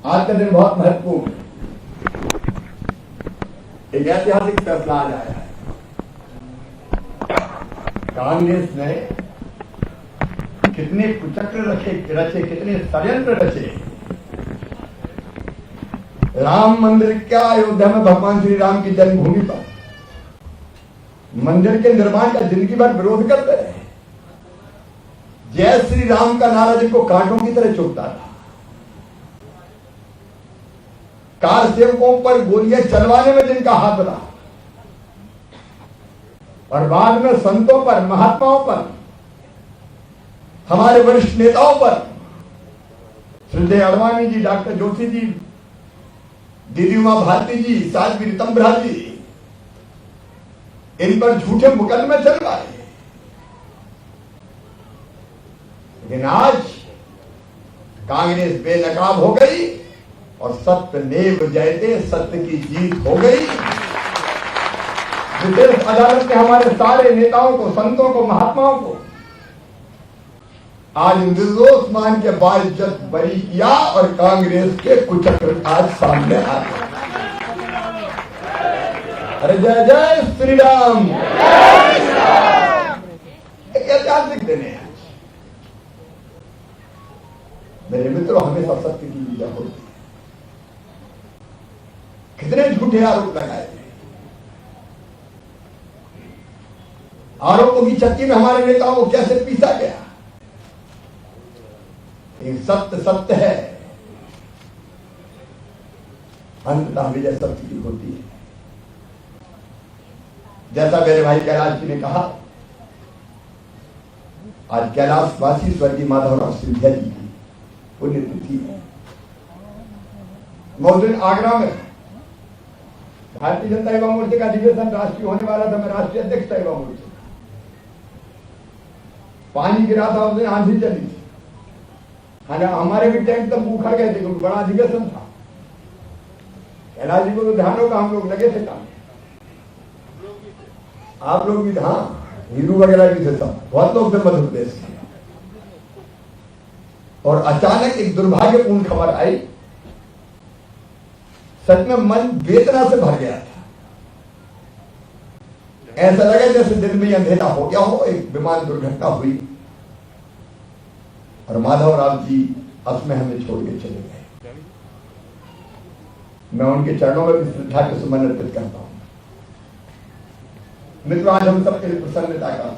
आज का दिन बहुत महत्वपूर्ण है। एक ऐतिहासिक फैसला आज आया है। कांग्रेस ने कितने कुचक्र रचे, कितने षड्यंत्र रचे। राम मंदिर का अयोध्या में भगवान श्री राम की जन्मभूमि पर मंदिर के निर्माण का जिंदगी भर विरोध करते रहे। जय श्री राम का नारा जिनको कांटों की तरह चुभता था। कार सेवकों पर गोलियां चलवाने में जिनका हाथ रहा, और बाद में संतों पर, महात्माओं पर, हमारे वरिष्ठ नेताओं पर, श्रद्धेय अडवाणी जी, डॉक्टर जोशी जी, दीदी उमा भारती जी, साध्वी ऋतंभरा जी, इन पर झूठे मुकदमे चल रहे। लेकिन आज कांग्रेस बेनकाब हो गई और सत्यमेव जयते, सत्य की जीत हो गई। विशेष अदालत ने हमारे सारे नेताओं को, संतों को, महात्माओं को आज निर्दोष मान के बाइज्जत बरी किया और कांग्रेस के कुचक्र आज सामने आ गए। अरे जय जय श्री राम। एक ऐतिहासिक दिन है। मेरे मित्रों, हमेशा सत्य की विजय होती है। कितने झूठे आरोप लगाए थे। आरोपों की चक्की में हमारे नेताओं को कैसे पीसा गया। एक सत्य सत्य है, अंततः विजय सत्य की होती है। जैसा मेरे भाई कैलाश जी ने कहा, आज कैलाशवासी स्वर्गीय माधवराव सिंधिया जी की पुण्यतिथि है। मैं उस दिन आगरा में भारतीय जनता युवा मोर्चे का अधिवेशन राष्ट्रीय होने वाला था। मैं राष्ट्रीय अध्यक्ष था युवा मोर्चे का। पानी गिरा था, उस दिन आंधी चली थी। हमारे भी टैंक तब भूखा गए थे क्योंकि बड़ा अधिवेशन था। कैलाश जी को तो ध्यान होगा, हम लोग लगे थे काम। आप लोग भी, हाँ, हीरू वगैरह भी थे, सब बहुत लोग थे मध्य प्रदेश के। और अचानक एक दुर्भाग्यपूर्ण खबर आई। सच में मन वेदना से भर गया था। ऐसा लगा जैसे दिन में अंधेरा हो गया हो। एक विमान दुर्घटना हुई और माधवराव जी असमय हमें छोड़ के चले गए। मैं उनके चरणों में भी श्रद्धा के सुमन अर्पित करता हूं। मित्रों, आज हम सबके लिए प्रसन्नता का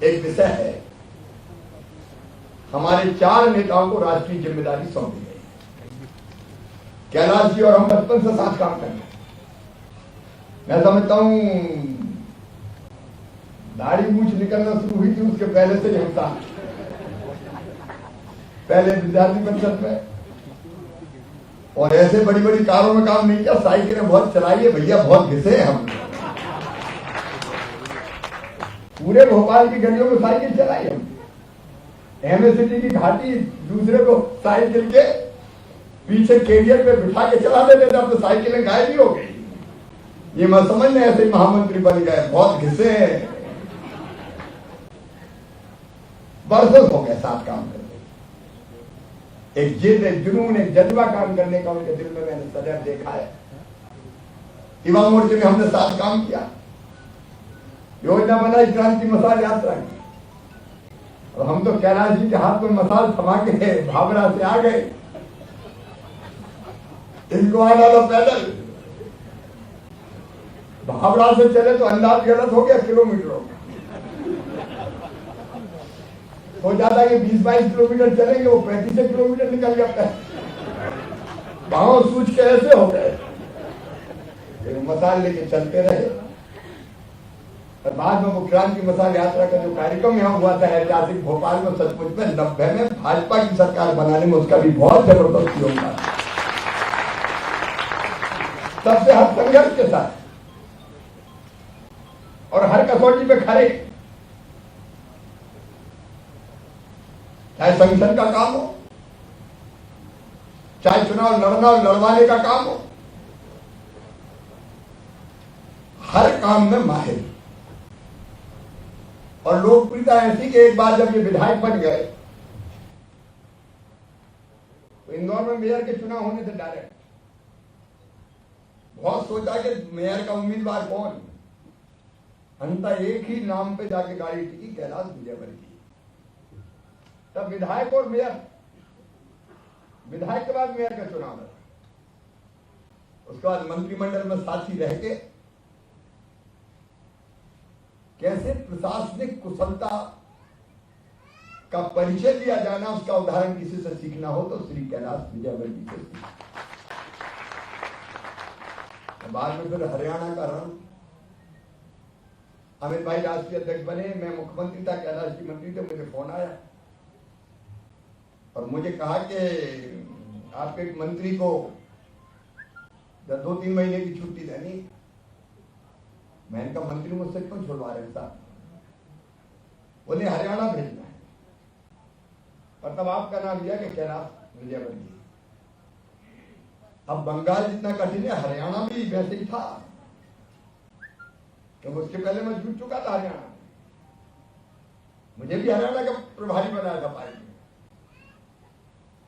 एक विषय है। हमारे 4 नेताओं को राष्ट्रीय जिम्मेदारी सौंपी गई। कैलाश जी और हम बचपन से साथ काम करते हैं। मैं समझता हूं दाढ़ी मूछ निकलना शुरू हुई थी उसके पहले से ही हम साथ। पहले विद्यार्थी परिषद में, और ऐसे बड़ी बड़ी कारों में काम नहीं किया। साइकिलें बहुत चलाई है भैया, बहुत घिसे हैं हम। पूरे भोपाल की गलियों में साइकिल चलाई हम। एमएससीटी की घाटी दूसरे को साइकिल के पीछे कैरियर पे बिठा के चला देते थे। अब तो साइकिलें गायब ही हो गई। ये मैं समझने ऐसे ही महामंत्री बन गए, बहुत घिसे हैं। बरसों हो गए साथ काम करने। एक जिद, एक जुनून, एक जज्बा काम करने का उनके दिल में मैंने सदैव देखा है। युवा मोर्चे में हमने साथ काम किया। योजना बनाई क्रांति मसाल यात्रा की, और हम तो कैलाश जी के हाथ में मसाल थमा के भावरा से आ गए। इनको आ डालो पैदल। भावरा से चले तो अंदाज गलत हो गया किलोमीटरों का। हो जाता है कि 20-22 किलोमीटर चलेंगे, वो 35 किलोमीटर निकल जाता है। पांव सूझ के ऐसे हो गए। मसाल लेके चलते रहे। और बाद में वो क्रांति मसाल यात्रा का जो कार्यक्रम यहाँ हुआ था ऐतिहासिक भोपाल में, सचमुच में 90 में भाजपा की सरकार बनाने में उसका भी बहुत जबरदस्त योगदान। सबसे हर संघर्ष के साथ और हर कसौटी पे खड़े, चाहे संगठन का काम हो, चाहे चुनाव लड़ना और लड़वाने का काम हो, हर काम में माहिर। और लोकप्रियता ऐसी कि एक बार जब ये विधायक बन गए तो इंदौर में मेयर के चुनाव होने थे डायरेक्ट। बहुत सोचा कि मेयर का उम्मीदवार कौन, अंततः एक ही नाम पे जाके गाड़ी टिकी, कैलाश विजयवर्गीय। तब विधायक और मेयर, विधायक के बाद मेयर का चुनाव लड़ा, उसके बाद मंत्रिमंडल में साथी रह के कैसे प्रशासनिक कुशलता का परिचय दिया जाना, उसका उदाहरण किसी से सीखना हो तो श्री कैलाश विजयवर्गीय से सीखना। बाद में फिर हरियाणा का रंग, अमित भाई राष्ट्रीय अध्यक्ष बने, मैं मुख्यमंत्री था, कैलाश जी मंत्री थे। मुझे फोन आया और मुझे कहा कि आपके एक मंत्री को 2-3 महीने की छुट्टी देनी। मैंने कहा मंत्री मुझसे क्यों छुड़वा रहे साहब, उन्हें हरियाणा भेजना है। और तब आपका नाम लिया कि कैलाश विजयवर्गीय। अब बंगाल जितना कठिन है, हरियाणा भी वैसे ही था, क्योंकि उसके पहले मैं जुट चुका था हरियाणा। मुझे भी हरियाणा का प्रभारी बनाया था पार्टी।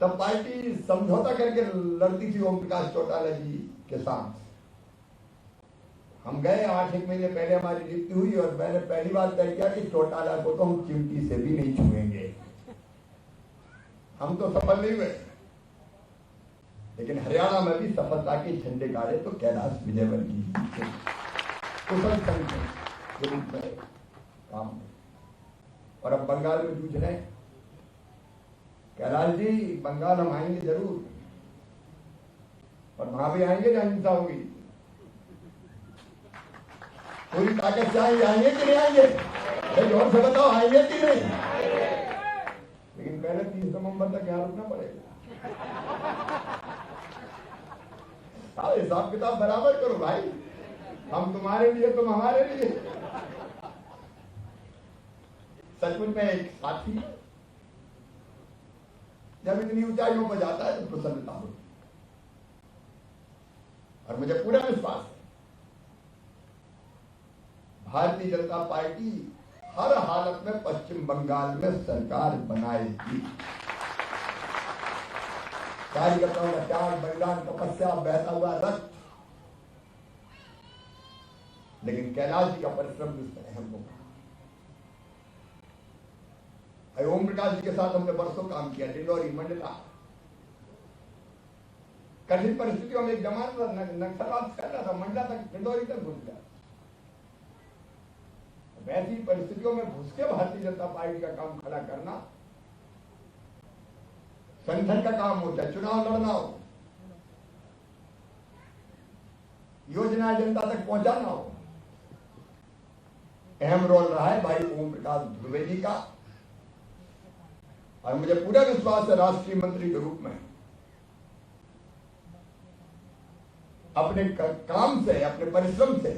तब पार्टी समझौता करके लड़ती थी ओम प्रकाश चौटाला जी के साथ। हम गए, 8 महीने पहले हमारी नियुक्ति हुई और मैंने पहली बार तय किया कि चौटाला को तो हम चिमटी से भी नहीं छुएंगे। हम तो सफल नहीं हुए, लेकिन हरियाणा में भी सफलता के झंडे गाड़े तो कैलाश विजयवर्गीय कुशल संघ के रूप में काम। और अब बंगाल में जूझ रहे। कैलाश जी, बंगाल हम आएंगे जरूर, और वहां भी आएंगे जहां हिंसा होगी। पूरी ताकत से आएंगे कि नहीं आएंगे? जोर से बताओ, आएंगे कि नहीं? लेकिन पहले 30 नवंबर तक यहाँ रुकना पड़ेगा। हिसाब किताब बराबर करो भाई, हम तुम्हारे लिए, तुम हमारे लिए। सचमुच में एक साथी जब इतनी ऊंचाइयों पर जाता है तो प्रसन्नता होती है। और मुझे पूरा विश्वास है भारतीय जनता पार्टी हर हालत में पश्चिम बंगाल में सरकार बनाएगी। कार्यकर्ताओं का त्याग, बलिदान, तपस्या, बहता हुआ रक्त, लेकिन कैलाश जी का परिश्रम भी इसमें अहम होगा। ओम प्रकाश जी के साथ हमने बरसों काम किया, डिंडोरी, मंडला। कठिन परिस्थितियों में एक जमाना नक्सलवाद फैल रहा था, मंडला तक, डिंडोरी तक घुस गया। वैसी परिस्थितियों में घुस के भारतीय जनता पार्टी का काम खड़ा करना, संगठन का काम होता है। चुनाव लड़ना हो, योजना जनता तक पहुंचाना हो, अहम रोल रहा है भाई ओम प्रकाश धुर्वे जी का। और मुझे पूरा विश्वास है राष्ट्रीय मंत्री के रूप में अपने काम से, अपने परिश्रम से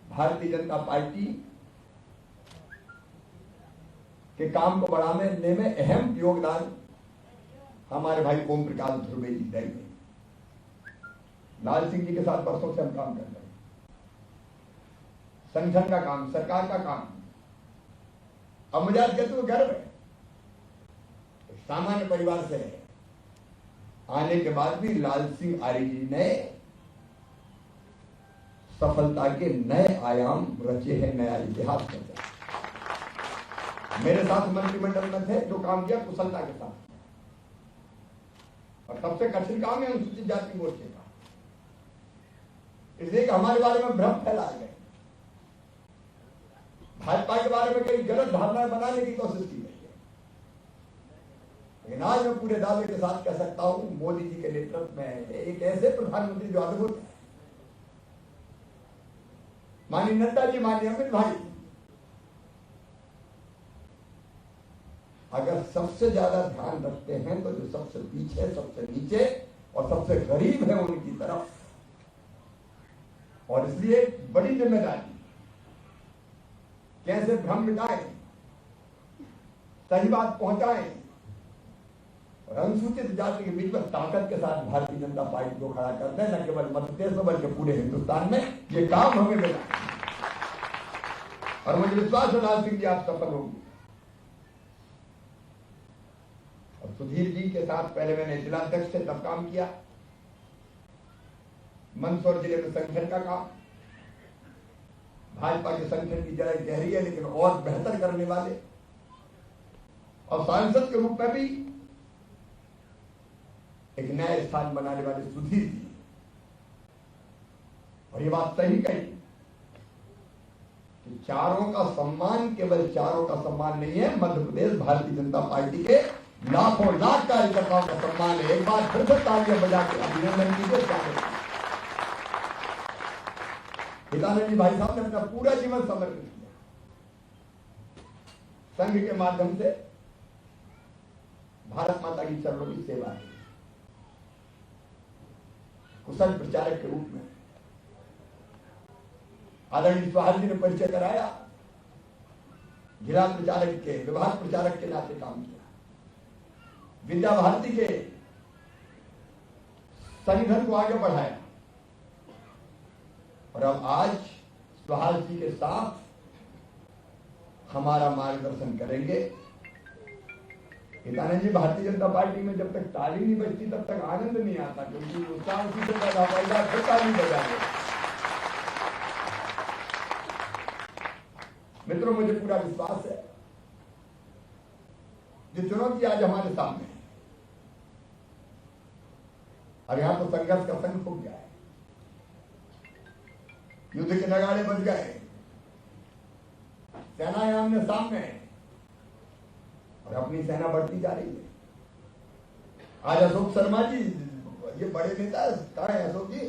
भारतीय जनता पार्टी के काम को बढ़ाने में अहम योगदान हमारे भाई ओम प्रकाश धुर्वे जी देंगे। लाल सिंह जी के साथ बरसों से हम काम कर रहे हैं। संगठन का काम, सरकार का काम। अब मुझे आज कहते हुए गर्व है, सामान्य परिवार से आने के बाद भी लाल सिंह आर्य जी ने सफलता के नए आयाम रचे हैं, नया इतिहास रचा। मेरे साथ मंत्रिमंडल में थे, जो काम किया कुशलता के साथ। और सबसे कठिन काम है अनुसूचित जाति मोर्चे का, इसलिए कि हमारे बारे में भ्रम फैलाए गए, भाजपा के बारे में कई गलत धारणाएं बनाने की कोशिश की गई है। लेकिन आज मैं पूरे दावे के साथ कह सकता हूं, मोदी जी के नेतृत्व में एक ऐसे प्रधानमंत्री जो अद्भुत है, माननीय नड्डा जी, माननीय अमित भाई, अगर सबसे ज्यादा ध्यान रखते हैं तो जो सबसे पीछे, सबसे नीचे और सबसे गरीब है उनकी तरफ। और इसलिए बड़ी जिम्मेदारी, कैसे भ्रम मिटाएं, सही बात पहुंचाएं और अनुसूचित जाति के बीच में ताकत के साथ भारतीय जनता पार्टी को खड़ा करते हैं, न केवल मध्य प्रदेश में बल्कि पूरे हिंदुस्तान में ये काम हमें मिला। और मुझे विश्वास है लाल सिंह जी आप सफल होंगे। और सुधीर जी के साथ पहले मैंने जिलाध्यक्ष से तब काम किया, मंदसौर जिले में संगठन का काम। भाजपा के संगठन की जड़ गहरी है लेकिन और बेहतर करने वाले, और सांसद के रूप में भी एक नया स्थान बनाने वाले सुधीर जी। और ये बात सही कही कि चारों का सम्मान केवल चारों का सम्मान नहीं है, मध्य प्रदेश भारतीय जनता पार्टी के लाखों लाख कार्यकर्ताओं का सम्मान है। एक बार फिर से तालियां बजा के अभिनंदन कीजिए। हितानंद जी भाई साहब ने अपना पूरा जीवन समर्पित किया संघ के माध्यम से भारत माता की चरणों की सेवा की। कुशल प्रचारक के रूप में आदरणीय सुहास जी ने परिचय कराया, जिला प्रचारक के, विभाग प्रचारक के नाते काम किया, विद्या भारती के संगठन को आगे बढ़ाया। और अब आज सुहास जी के साथ हमारा मार्गदर्शन करेंगे। हितानंद जी, भारतीय जनता पार्टी में जब तक ताली नहीं बजती तब तक आनंद नहीं आता, क्योंकि उत्साह उसी से पैदा होगा, फिर ताली बजाएंगे। मित्रों, मुझे पूरा विश्वास है जो चुनौती आज हमारे सामने है, और यहां तो संघर्ष का संग फूक गया है, युद्ध के नगाड़े बज गए, सेनाएं आमने सामने है और अपनी सेना बढ़ती जा रही है। आज अशोक शर्मा जी, ये बड़े नेता कहाँ है अशोक जी,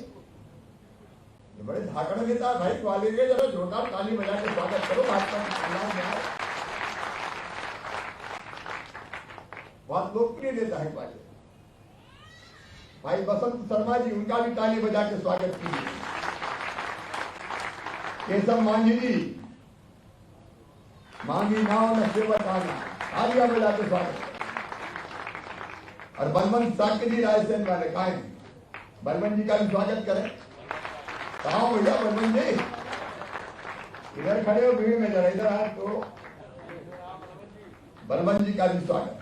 ये बड़े धाकड़ नेता भाई, वाले के जरा जोरदार ताली बजा के स्वागत करो। भाजपा के खिलाफ में बहुत लोकप्रिय नेता है वाले भाई बसंत शर्मा जी, उनका भी ताली बजा के स्वागत कीजिए। केशव मांझी जी, मांगी नाव न सेवक आना, तालियां बजा के स्वागत। और बलवंत साक्य जी रायसेन वाले कहा है, बलवंत जी का भी स्वागत करें। कहा भैया बलवंत जी, इधर खड़े हो भीड़ में, जरा इधर आए तो बलवंत जी का भी स्वागत।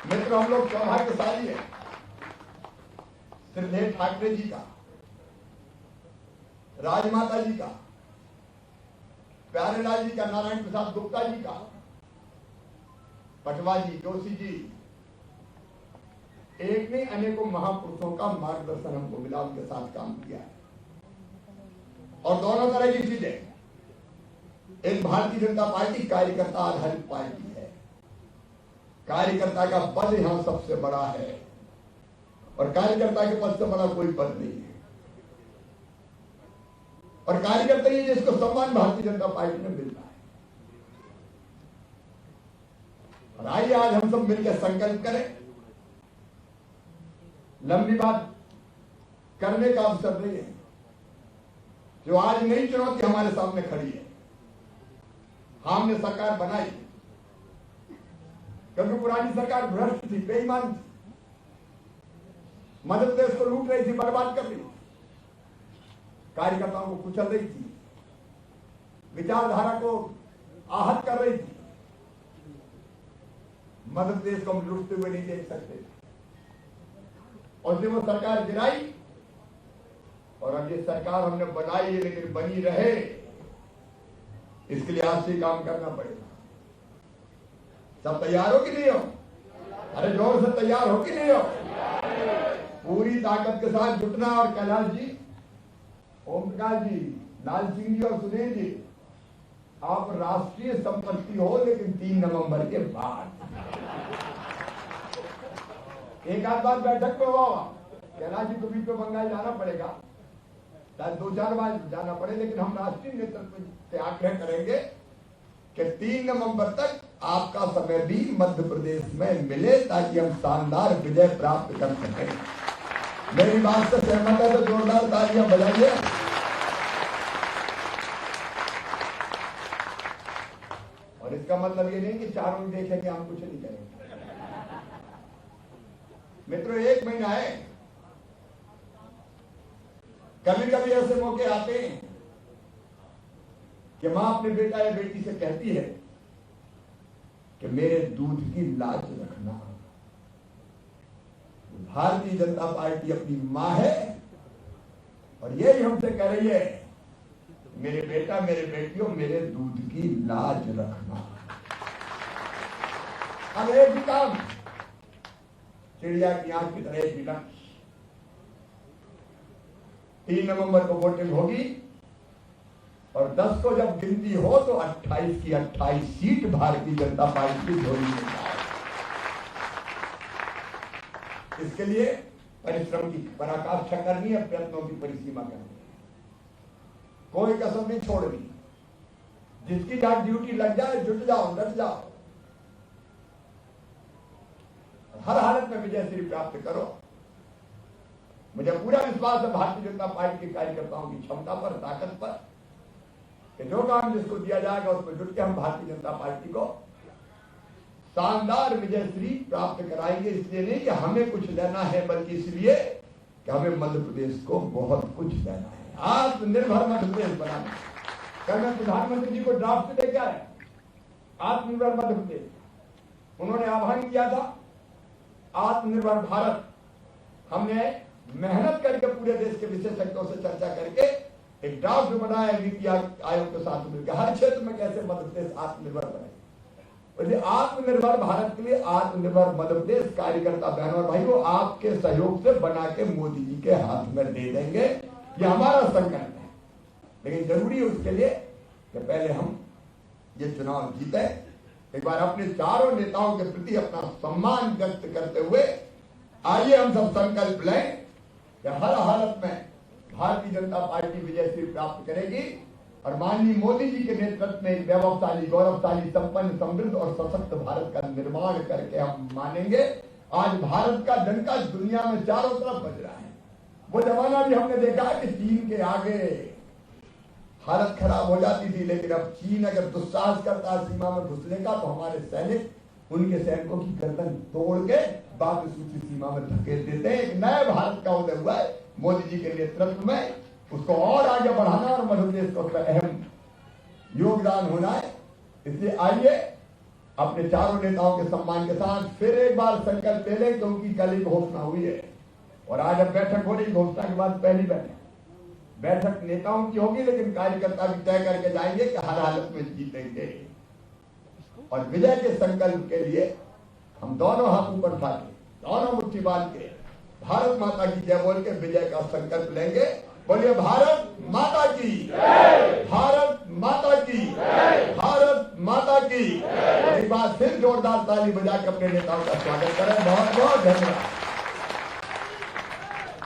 मित्र, हम लोग सौभाग्यशाली है श्रीदेव ठाकरे जी का, राजमाता जी का, प्यारेलाल जी का, नारायण प्रसाद गुप्ता जी का, पटवा जी, जोशी जी, एक नहीं अनेकों महापुरुषों का मार्गदर्शन हमको मिला, उनके साथ काम किया है। और दोनों तरह की चीजें, एक भारतीय जनता पार्टी कार्यकर्ता आधारित पार्टी है, कार्यकर्ता का पद यहां सबसे बड़ा है और कार्यकर्ता के पद से बड़ा कोई पद नहीं है। और कार्यकर्ता ही जिसको सम्मान भारतीय जनता पार्टी में मिलता है। और आइए आज हम सब मिलकर संकल्प करें, लंबी बात करने का अवसर नहीं है, जो आज नई चुनौती हमारे सामने खड़ी है। हमने सरकार बनाई क्योंकि पुरानी सरकार भ्रष्ट थी, बेईमान थी, मध्य प्रदेश को लूट रही थी, बर्बाद कर रही थी, कार्यकर्ताओं को कुचल रही थी, विचारधारा को आहत कर रही थी। मध्य प्रदेश को हम लूटते हुए नहीं देख सकते। और जब वो सरकार गिराई, और अब ये सरकार हमने बनाई है लेकिन बनी रहे, इसके लिए आज से काम करना पड़ेगा। सब तैयार हो कि नहीं हो? अरे जोर से तैयार हो कि नहीं हो? पूरी ताकत के साथ जुटना। और कैलाश जी, ओम प्रकाश जी, लाल सिंह जी और सुनील जी, आप राष्ट्रीय संपत्ति हो लेकिन 3 नवंबर के बाद। एक आध बार बैठक में हुआ, कैलाश जी को भी तो बंगाल जाना पड़ेगा, शायद 2-4 बार जाना पड़े, लेकिन हम राष्ट्रीय नेतृत्व से आग्रह करेंगे कि 3 नवंबर तक आपका समय भी मध्य प्रदेश में मिले ताकि हम शानदार विजय प्राप्त कर सकें। मेरी बात से सहमत है तो जोरदार तालियां बजाइए। और इसका मतलब ये नहीं कि चारों देखेंगे हम कुछ नहीं करेंगे। मित्रों, 1 महीना है, कभी कभी ऐसे मौके आते हैं कि मां अपने बेटा या बेटी से कहती है कि मेरे दूध की लाज रखना। भारतीय जनता पार्टी अपनी मां है और यही हमसे कह रही है, मेरे बेटा मेरे बेटियों मेरे दूध की लाज रखना। अब एक ही काम, चिड़िया की आंख की तरह भी लक्ष्य। 3 नवंबर को वोटिंग होगी और 10 को जब गिनती हो तो 28 की 28 सीट भारतीय जनता पार्टी की झोली में जाए। इसके लिए परिश्रम की पराकाष्ठा करनी है, प्रयत्नों की परिसीमा करनी है, कोई कसर नहीं छोड़नी। जिसकी जहां ड्यूटी लग जाए जुट जाओ, डट जाओ, हर हालत में विजय श्री प्राप्त करो। मुझे पूरा विश्वास है भारतीय जनता पार्टी के कार्यकर्ताओं की क्षमता पर, ताकत पर, कि जो काम जिसको दिया जाएगा उसको जुट के हम भारतीय जनता पार्टी को शानदार विजय श्री प्राप्त कराएंगे। इसलिए नहीं कि हमें कुछ लेना है, बल्कि इसलिए कि हमें मध्य प्रदेश को बहुत कुछ देना है, आत्मनिर्भर मध्य प्रदेश बनाना। कल मैं प्रधानमंत्री जी को ड्राफ्ट लेकर आया, आत्मनिर्भर मध्य प्रदेश। उन्होंने आह्वान किया था आत्मनिर्भर भारत। हमने मेहनत करके पूरे देश के विशेषज्ञों से चर्चा करके एक ड्राफ्ट बनाया नीति आयोग के साथ मिलकर, हर क्षेत्र में कैसे मध्य प्रदेश आत्मनिर्भर बने। आत्मनिर्भर भारत के लिए आत्मनिर्भर मध्य प्रदेश कार्यकर्ता बहनों और भाइयों आपके सहयोग से बना के मोदी जी के हाथ में दे देंगे। ये हमारा संकल्प है, लेकिन जरूरी है उसके लिए कि पहले हम ये चुनाव जीते। एक बार अपने चारों नेताओं के प्रति अपना सम्मान व्यक्त करते हुए आइए हम सब संकल्प लें कि हर हालत में भारतीय जनता पार्टी विजय श्री प्राप्त करेगी और माननीय मोदी जी के नेतृत्व में एक वैभवशाली, गौरवशाली, संपन्न, समृद्ध और सशक्त भारत का निर्माण करके हम मानेंगे। आज भारत का डंका दुनिया में चारों तरफ बज रहा है। वो जमाना भी हमने देखा है कि चीन के आगे हालत खराब हो जाती थी, लेकिन अब चीन अगर दुस्साहस करता है सीमा में घुसने का, तो हमारे सैनिक उनके सैनिकों की गर्दन तोड़ के वापस उसी सीमा में धकेल देते हैं। एक नए भारत का उदय हुआ है मोदी जी के नेतृत्व में, उसको और आगे बढ़ाना और मध्य प्रदेश को अहम योगदान होना है। इसलिए आइए अपने चारों नेताओं के सम्मान के साथ फिर एक बार संकल्प ले लें, क्योंकि कल ही घोषणा हुई है और आज अब बैठक हो रही। घोषणा के बाद पहली बैठक नेताओं की होगी, लेकिन कार्यकर्ता भी तय करके जाएंगे कि हर हालत में जीतेंगे। और विजय के संकल्प के लिए हम दोनों हाथ ऊपर उठा के, दोनों मुट्ठी बांध के भारत माता की जय बोल के विजय का संकल्प लेंगे। बोलिए भारत माता की, भारत माता की, भारत माता की। एक बार फिर जोरदार ताली बजा के अपने नेताओं का स्वागत करें। बहुत बहुत धन्यवाद।